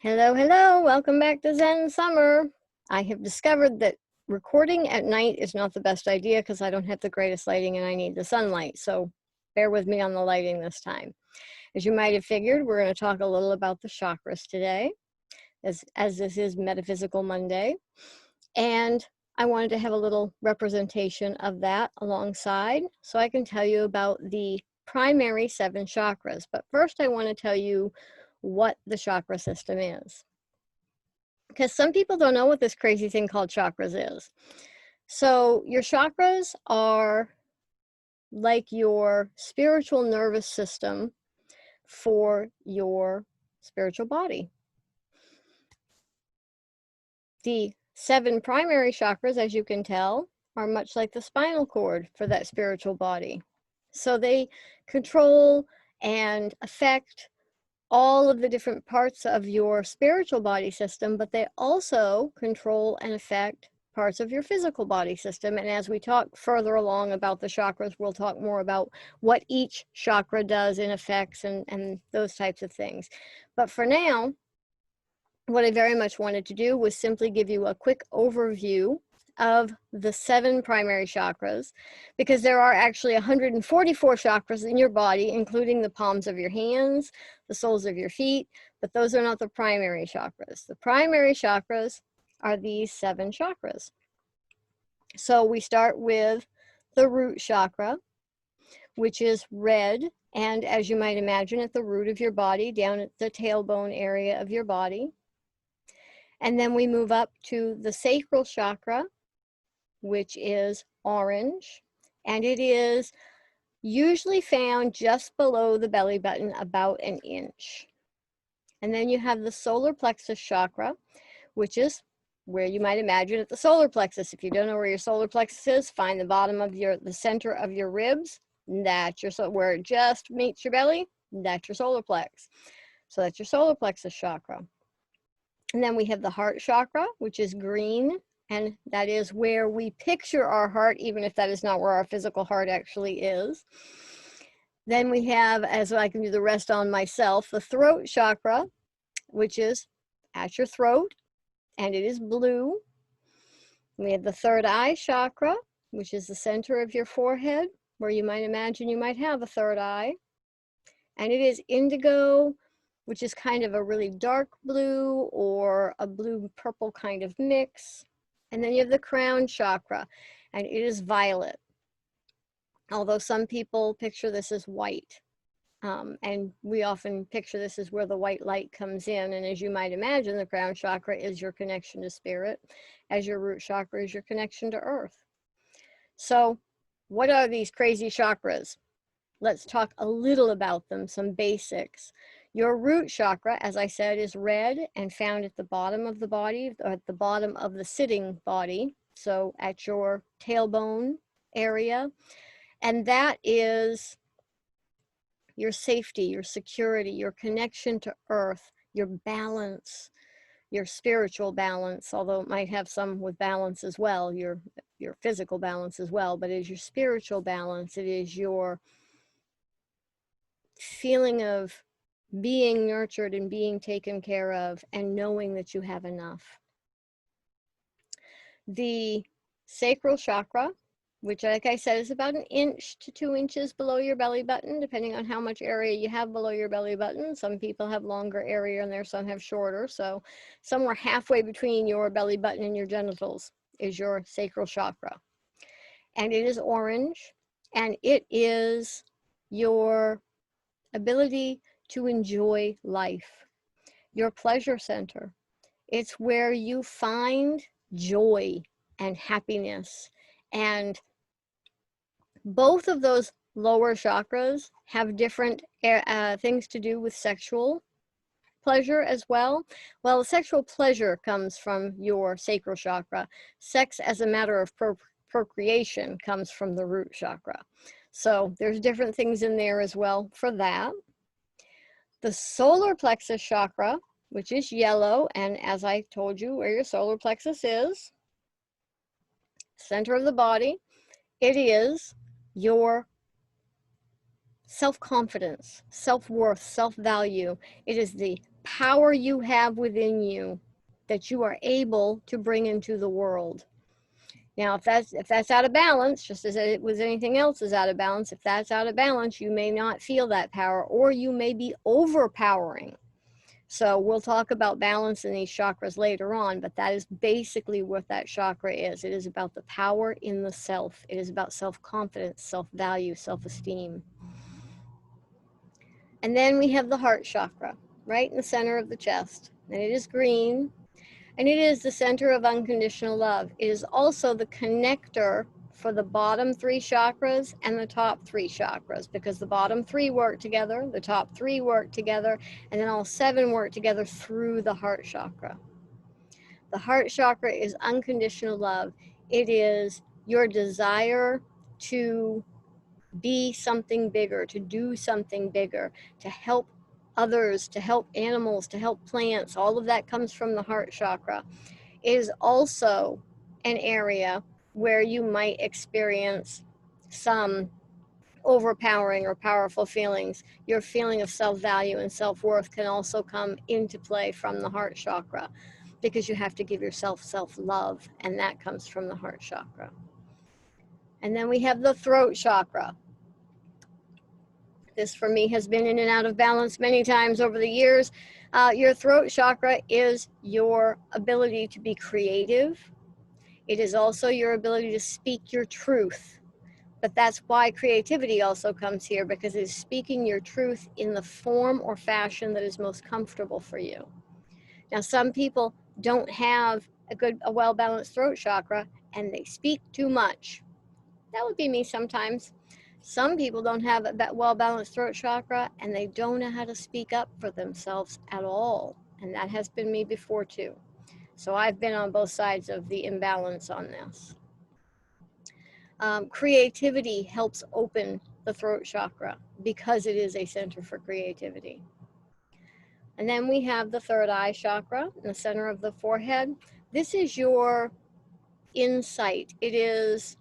Hello, hello, welcome back to ZenSummer. I have discovered that recording at night is not the best idea because I don't have the greatest lighting and I need the sunlight, so bear with me on the lighting this time. As you might have figured, we're going to talk a little about the chakras today, as this is Metaphysical Monday, and I wanted to have a little representation of that alongside so I can tell you about the primary 7 chakras. But first I want to tell you what the chakra system is, because some people don't know what this crazy thing called chakras is. So your chakras are like your spiritual nervous system for your spiritual body. The 7 primary chakras, as you can tell, are much like the spinal cord for that spiritual body. So they control and affect all of the different parts of your spiritual body system, but they also control and affect parts of your physical body system. And as we talk further along about the chakras, we'll talk more about what each chakra does in effects and those types of things. But for now, what I very much wanted to do was simply give you a quick overview of the 7 primary chakras, because there are actually 144 chakras in your body, including the palms of your hands, the soles of your feet, but those are not the primary chakras. The primary chakras are these 7 chakras. So we start with the root chakra, which is red, and as you might imagine, at the root of your body, down at the tailbone area of your body. And then we move up to the sacral chakra, which is orange, and it is usually found just below the belly button, about an inch. And then you have the solar plexus chakra, which is where you might imagine at the solar plexus. If you don't know where your solar plexus is, find the bottom of the center of your ribs. That's your, where it just meets your belly, that's your solar plex. So that's your solar plexus chakra. And then we have the heart chakra, which is green, and that is where we picture our heart, even if that is not where our physical heart actually is. Then we have, as I can do the rest on myself, the throat chakra, which is at your throat, and it is blue. We have the third eye chakra, which is the center of your forehead, where you might imagine you might have a third eye, and it is indigo, which is kind of a really dark blue or a blue-purple kind of mix. And then you have the crown chakra, and it is violet. Although some people picture this as white. And we often picture this as where the white light comes in. And as you might imagine, the crown chakra is your connection to spirit, as your root chakra is your connection to earth. So what are these crazy chakras? Let's talk a little about them, some basics. Your root chakra, as I said, is red and found at the bottom of the body, or at the bottom of the sitting body, so at your tailbone area. And that is your safety, your security, your connection to earth, your balance, your spiritual balance, although it might have some with balance as well, your physical balance as well, but it is your spiritual balance. It is your feeling of being nurtured and being taken care of and knowing that you have enough. The sacral chakra, which, like I said, is about 1 inch to 2 inches below your belly button, depending on how much area you have below your belly button. Some people have longer area in there, some have shorter. So somewhere halfway between your belly button and your genitals is your sacral chakra. And it is orange, and it is your ability to enjoy life, your pleasure center. It's where you find joy and happiness. And both of those lower chakras have different things to do with sexual pleasure as well. Well, sexual pleasure comes from your sacral chakra. Sex as a matter of procreation comes from the root chakra. So there's different things in there as well for that. The solar plexus chakra, which is yellow, and as I told you where your solar plexus is, center of the body, it is your self-confidence, self-worth, self-value. It is the power you have within you that you are able to bring into the world. Now, if that's out of balance, just as it was anything else is out of balance, if that's out of balance, you may not feel that power, or you may be overpowering. So we'll talk about balance in these chakras later on, but that is basically what that chakra is. It is about the power in the self. It is about self-confidence, self-value, self-esteem. And then we have the heart chakra, right in the center of the chest. And it is green, and it is the center of unconditional love. It is also the connector for the bottom 3 chakras and the top 3 chakras, because the bottom 3 work together, the top 3 work together, and then all 7 work together through the heart chakra. The heart chakra is unconditional love. It is your desire to be something bigger, to do something bigger, to help others, to help animals, to help plants. All of that comes from the heart chakra. It is also an area where you might experience some overpowering or powerful feelings. Your feeling of self-value and self-worth can also come into play from the heart chakra, because you have to give yourself self-love, and that comes from the heart chakra. And then we have the throat chakra. This for me has been in and out of balance many times over the years. Your throat chakra is your ability to be creative. It is also your ability to speak your truth. But that's why creativity also comes here, because it is speaking your truth in the form or fashion that is most comfortable for you. Now, some people don't have a well-balanced throat chakra, and they speak too much. That would be me sometimes. Some people don't have a well-balanced throat chakra, and they don't know how to speak up for themselves at all. And that has been me before too. So I've been on both sides of the imbalance on this. Creativity helps open the throat chakra because it is a center for creativity. And then we have the third eye chakra in the center of the forehead. This is your insight. It is,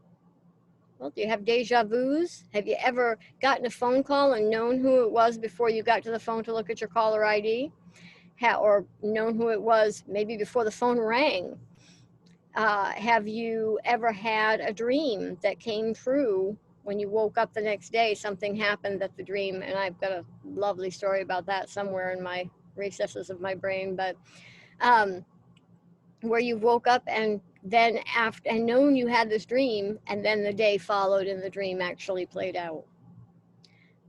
well, do you have deja vus? Have you ever gotten a phone call and known who it was before you got to the phone to look at your caller ID? Or known who it was maybe before the phone rang? Have you ever had a dream that came true when you woke up the next day? Something happened at the dream, and I've got a lovely story about that somewhere in my recesses of my brain, but where you woke up and then after and known you had this dream, and then the day followed and the dream actually played out.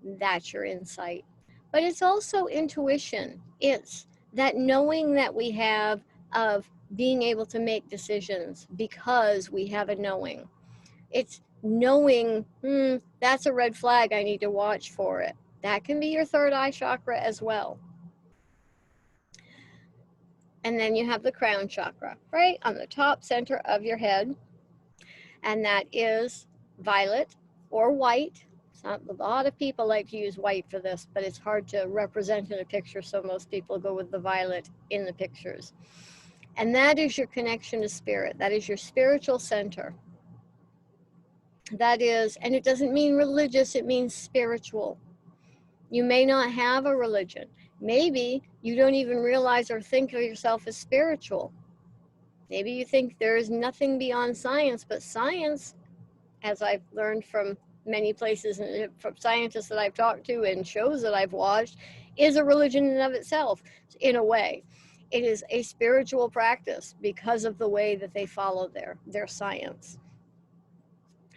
That's your insight. But it's also intuition. It's that knowing that we have of being able to make decisions because we have a knowing. It's knowing, that's a red flag, I need to watch for it. That can be your third eye chakra as well. And then you have the crown chakra, right on the top center of your head. And that is violet or white. A lot of people like to use white for this, but it's hard to represent in a picture, so most people go with the violet in the pictures. And that is your connection to spirit. That is your spiritual center. That is, and it doesn't mean religious, it means spiritual. You may not have a religion. Maybe you don't even realize or think of yourself as spiritual. Maybe you think there is nothing beyond science, but science, as I've learned from many places and from scientists that I've talked to and shows that I've watched, is a religion in and of itself, in a way. It is a spiritual practice because of the way that they follow their science.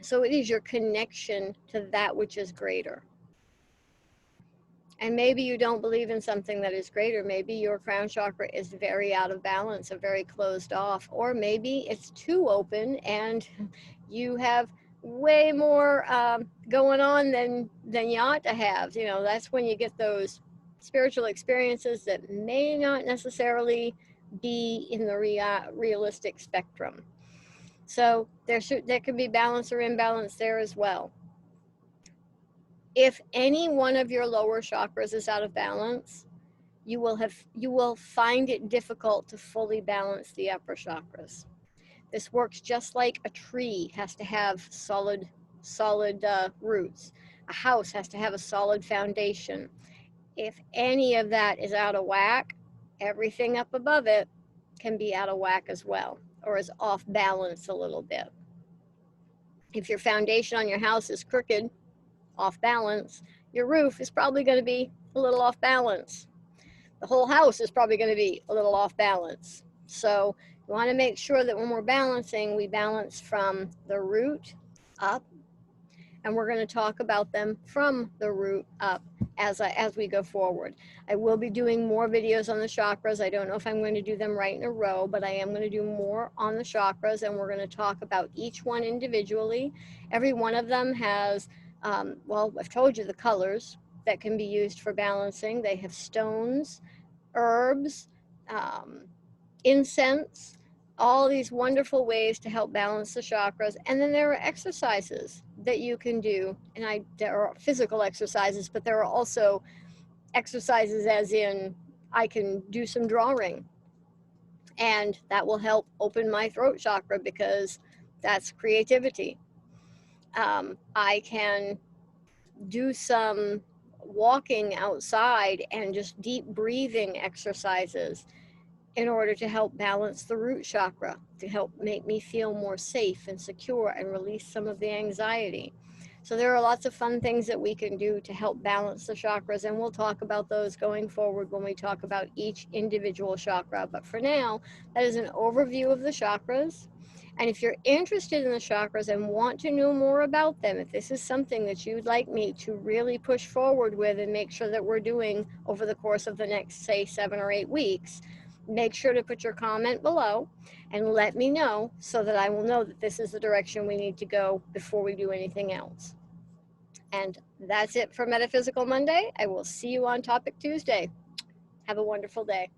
So it is your connection to that which is greater. And maybe you don't believe in something that is greater. Maybe your crown chakra is very out of balance or very closed off, or maybe it's too open and you have way more going on than you ought to have. You know, that's when you get those spiritual experiences that may not necessarily be in the realistic spectrum. So there can be balance or imbalance there as well. If any one of your lower chakras is out of balance, you will find it difficult to fully balance the upper chakras. This works just like a tree has to have solid roots. A house has to have a solid foundation. If any of that is out of whack, everything up above it can be out of whack as well, or is off balance a little bit. If your foundation on your house is crooked, off balance, your roof is probably going to be a little off balance. The whole house is probably going to be a little off balance. So you want to make sure that when we're balancing, we balance from the root up, and we're going to talk about them from the root up as we go forward. I will be doing more videos on the chakras. I don't know if I'm going to do them right in a row, but I am going to do more on the chakras, and we're going to talk about each one individually. Every one of them has, well, I've told you the colors that can be used for balancing. They have stones, herbs, incense, all these wonderful ways to help balance the chakras. And then there are exercises that you can do. And there are physical exercises, but there are also exercises as in I can do some drawing. And that will help open my throat chakra because that's creativity. I can do some walking outside and just deep breathing exercises in order to help balance the root chakra, to help make me feel more safe and secure and release some of the anxiety. So there are lots of fun things that we can do to help balance the chakras, and we'll talk about those going forward when we talk about each individual chakra. But for now, that is an overview of the chakras. And if you're interested in the chakras and want to know more about them, if this is something that you'd like me to really push forward with and make sure that we're doing over the course of the next, say, 7 or 8 weeks, make sure to put your comment below and let me know so that I will know that this is the direction we need to go before we do anything else. And that's it for Metaphysical Monday. I will see you on Topic Tuesday. Have a wonderful day.